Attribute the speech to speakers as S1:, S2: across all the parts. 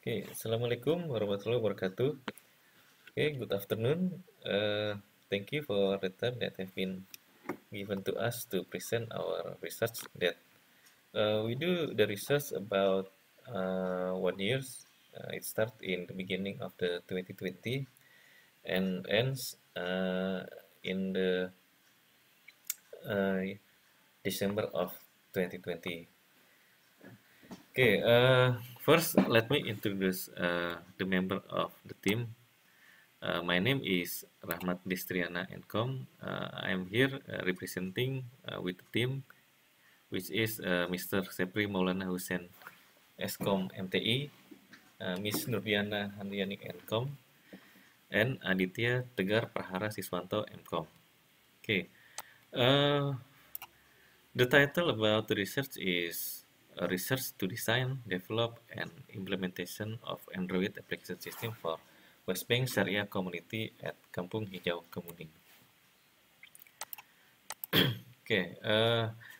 S1: Okay, Assalamualaikum warahmatullahi wabarakatuh. Okay, good afternoon. Thank you for the time that have been given to us to present our research that we do the research about 1 year. It starts in the beginning of the 2020 and ends in the uh, December of 2020. Okay, first let me introduce the member of the team. My name is Rahmat Destriana Encom. I am here representing with the team, which is Mr. Sepri Maulana Hussein Eskom MTI, Miss Nurdiana Handriani Encom, and Aditya Tegar Prahara Siswanto Encom. Okay, uh, the title about the research is Research to Design, Develop, and Implementation of Android Application System for West Bank Sharia Community at Kampung Hijau Kemuning. Okay,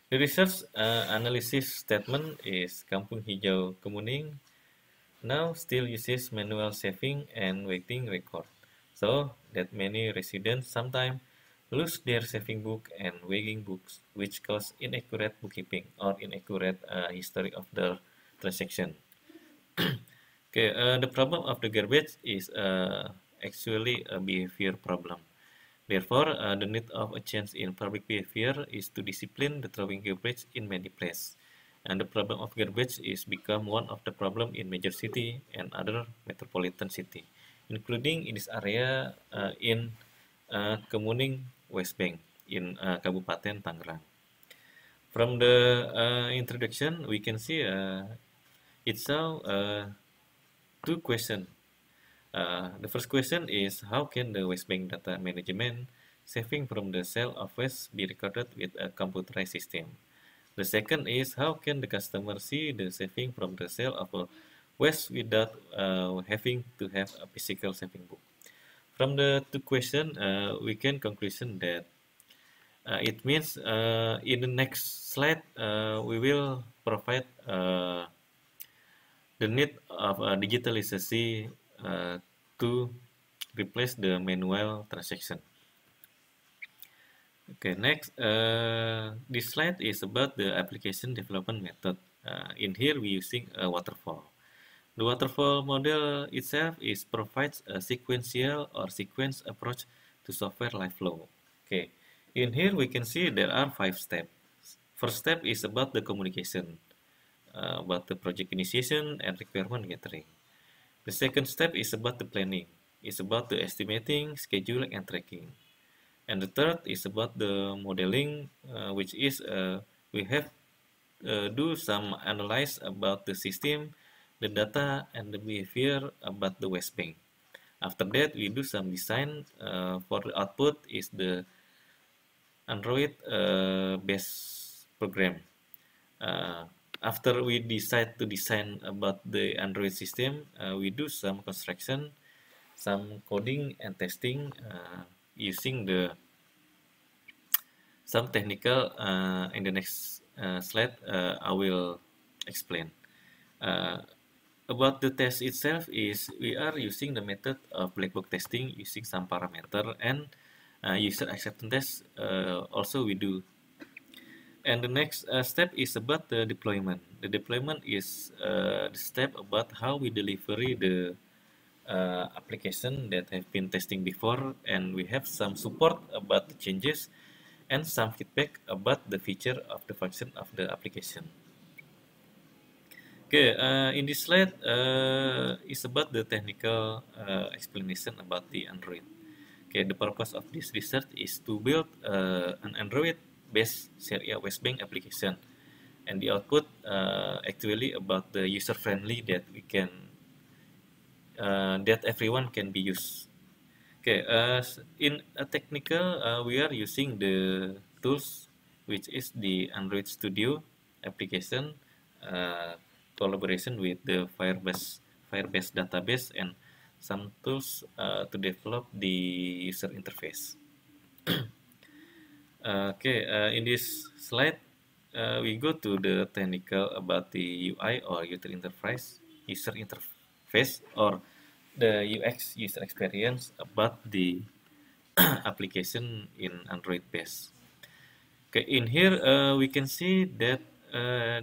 S1: the research analysis statement is Kampung Hijau Kemuning now still uses manual saving and waiting record, so that many residents sometimes lose their saving book and weighing books, which cause inaccurate bookkeeping or inaccurate history of the transaction. Okay, the problem of the garbage is actually a behavior problem. Therefore, the need of a change in public behavior is to discipline the throwing garbage in many places. And the problem of garbage is become one of the problem in major city and other metropolitan city, including in this area in Kemuning West Bank in Kabupaten Tangerang. From the introduction, we can see itself two questions. The first question is how can the West Bank data management saving from the sale of waste be recorded with a computerized system? The second is how can the customer see the saving from the sale of a waste without having to have a physical saving book? From the two questions, we can conclusion that it means in the next slide we will provide the need of digitalization to replace the manual transaction. Okay, next, this slide is about the application development method. In here, we using a waterfall. The waterfall model itself is provides a sequential or sequence approach to software life flow. Okay, in here we can see there are 5 steps. First step is about the communication, about the project initiation and requirement gathering. The second step is about the planning. It's about the estimating, scheduling, and tracking. And the third is about the modeling, which is we have do some analyze about the system, the data, and the behavior about the West Bank. After that, we do some design for the output is the Android based program. Uh, After we decide to design about the Android system, we do some construction, some coding and testing using the some technical in the next slide I will explain. Uh, about the test itself is we are using the method of black box testing using some parameter and user acceptance test also we do. And the next step is about the deployment. The deployment is the step about how we deliver the application that have been testing before, and we have some support about the changes and some feedback about the feature of the function of the application. Okay, in this slide is about the technical explanation about the Android. Okay, the purpose of this research is to build an Android-based Sharia West Bank application, and the output actually about the user-friendly that we can that everyone can be used. Okay, in a technical, we are using the tools which is the Android Studio application collaboration with the Firebase database and some tools to develop the user interface. Okay, in this slide, we go to the technical about the UI or user interface. User interface. interface or the UX user experience about the application in Android base. Okay, in here we can see that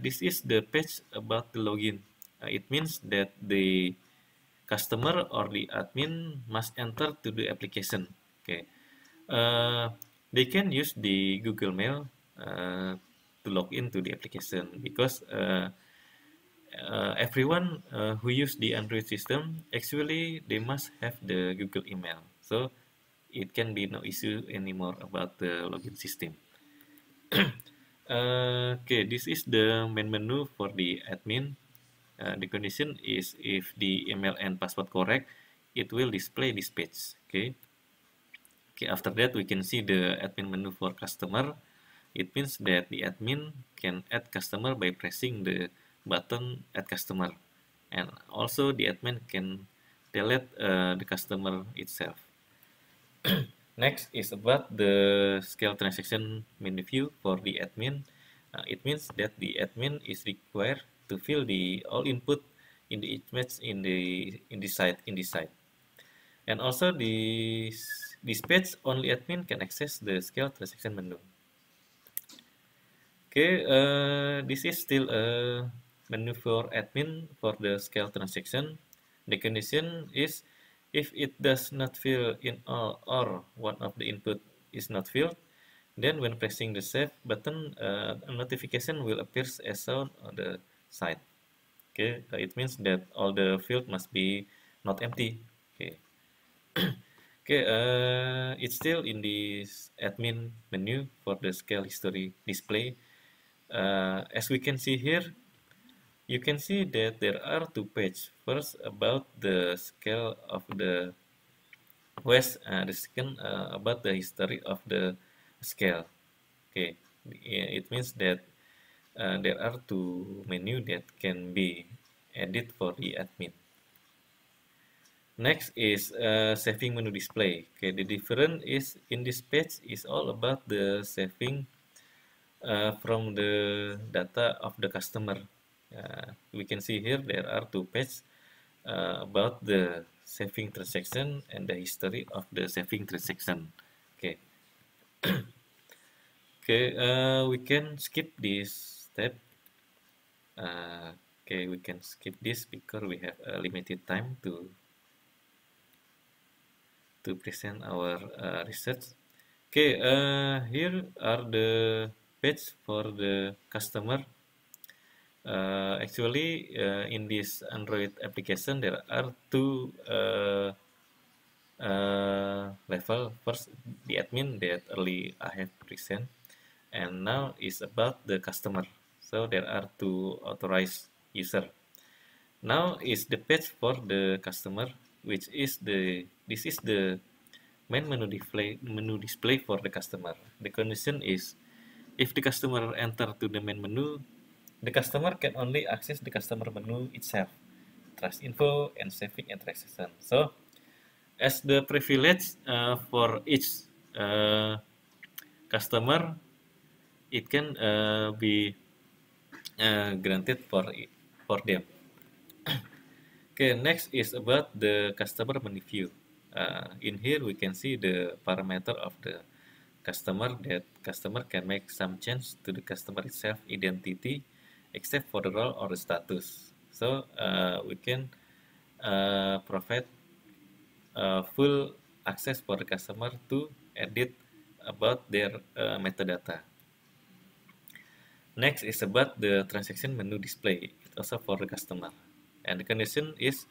S1: this is the page about the login. It means that the customer or the admin must enter to the application. Okay, uh, they can use the Google Mail to log into the application because everyone who use the Android system actually they must have the Google email, so it can be no issue anymore about the login system. Okay, this is the main menu for the admin. The condition is if the email and password correct, it will display this page. Okay. Okay, after that we can see the admin menu for customer. It means that the admin can add customer by pressing the button add customer. And also the admin can delete the customer itself. Next is about the scale transaction menu view for the admin. It means that the admin is required to fill the all input in the image in the site. And also this page only admin can access the scale transaction menu. Okay, this is still a menu for admin for the scale transaction. The condition is if it does not fill in all or one of the input is not filled, then when pressing the save button, a notification will appear as shown on the side. Okay, it means that all the field must be not empty. Okay. Okay, it's still in this admin menu for the scale history display. As we can see here, you can see that there are two pages. First, about the scale of the West, the second about the history of the scale. Okay, it means that there are two menu that can be added for the admin. Next is saving menu display. Okay, the difference is in this page is all about the saving from the data of the customer. We can see here there are two pages about the saving transaction and the history of the saving transaction. Okay, okay, we can skip this step. Okay, we can skip this because we have a limited time to present our research. Okay, here are the page for the customer. Actually, in this Android application, there are two level. First, the admin that early I have present, and now is about the customer. So there are two authorized user. Now is the page for the customer, which is this is the main menu display for the customer. The condition is if the customer enter to the main menu, the customer can only access the customer menu itself, trust info and saving and transaction. So as the privilege for each customer, it can be granted for them. Okay, next is about the customer menu view. In here we can see the parameter of the customer that customer can make some change to the customer itself identity except for the role or the status. So we can provide full access for the customer to edit about their metadata. Next is about the transaction menu display, also for the customer. And the condition is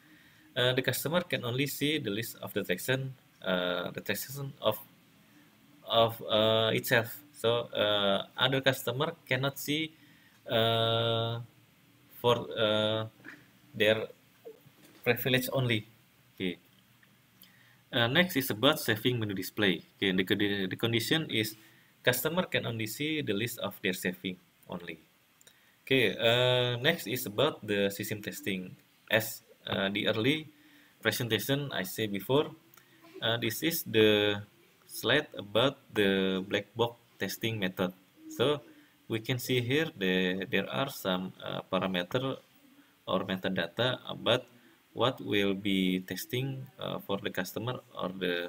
S1: the customer can only see the list of the transaction of itself. So other customer cannot see uh, for their privilege only. Okay. Next is about saving menu display. Okay, the condition is customer can only see the list of their saving only. Okay, next is about the system testing. As the early presentation I said before, this is the slide about the black box testing method. So we can see here there are some parameter or metadata about what will be testing for the customer or the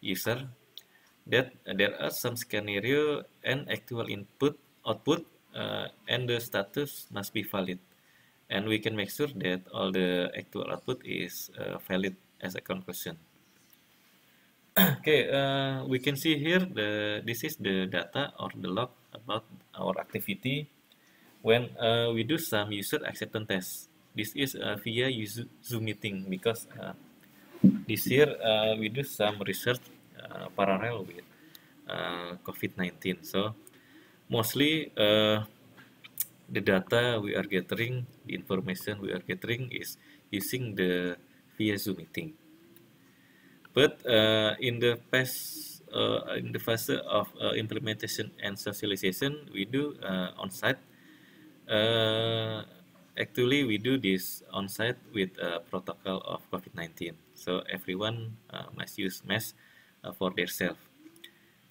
S1: user, that there are some scenario and actual input output, and the status must be valid, and we can make sure that all the actual output is valid as a conclusion. Okay, we can see here this is the data or the log about our activity when we do some user acceptance tests. This is via Zoom meeting because this year we do some research parallel with COVID-19. So mostly the data we are gathering, the information we are gathering is using the via Zoom meeting. But in the phase of implementation and socialization, we do on-site. Uh, Actually, we do this on-site with a protocol of COVID-19. So everyone must use mask for themselves.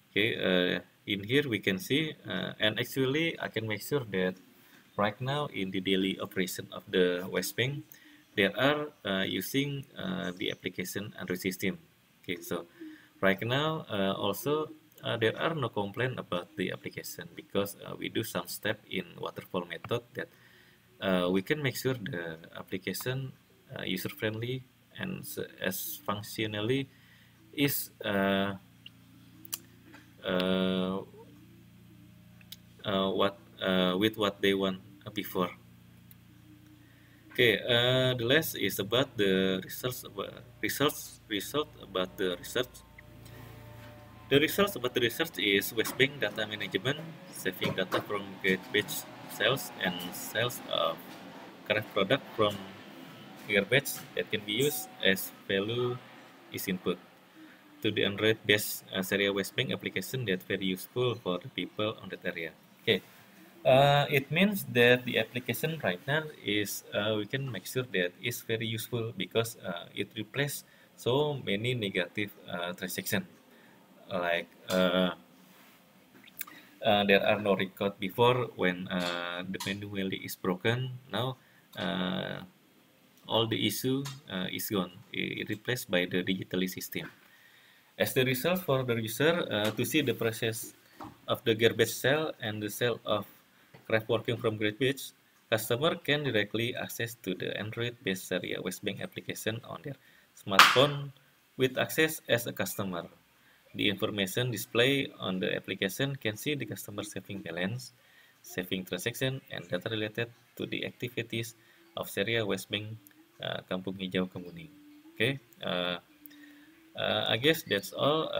S1: Okay, in here we can see, and actually I can make sure that right now in the daily operation of the West Bank, they are using the application Android system. Okay, so right now also there are no complaint about the application because we do some step in waterfall method that we can make sure the application user friendly and as functionally is uh, what with what they want before. Okay, the last is about the result about the research. The results about the research is West Bank data management, saving data from garbage sales and sales of correct product from garbage that can be used as value is input to the Android-based Seria West Bank application that very useful for the people on that area. Okay, it means that the application right now is we can make sure that it's very useful because it replaces so many negative transactions like there are no record before when the manually is broken. Now uh, all the issue is gone. It replaced by the digitally system. As the result for the user to see the process of the garbage cell and the cell of craft working from garbage, customer can directly access to the Android-based Sharia West Bank application on their smartphone with access as a customer. The information displayed on the application can see the customer saving balance, saving transaction, and data related to the activities of Sharia West Bank Kampung Hijau Kemuning. Okay, I guess that's all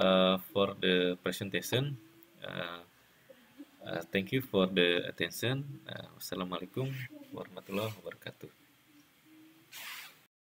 S1: for the presentation. Uh, thank you for the attention. Wassalamualaikum warahmatullahi wabarakatuh.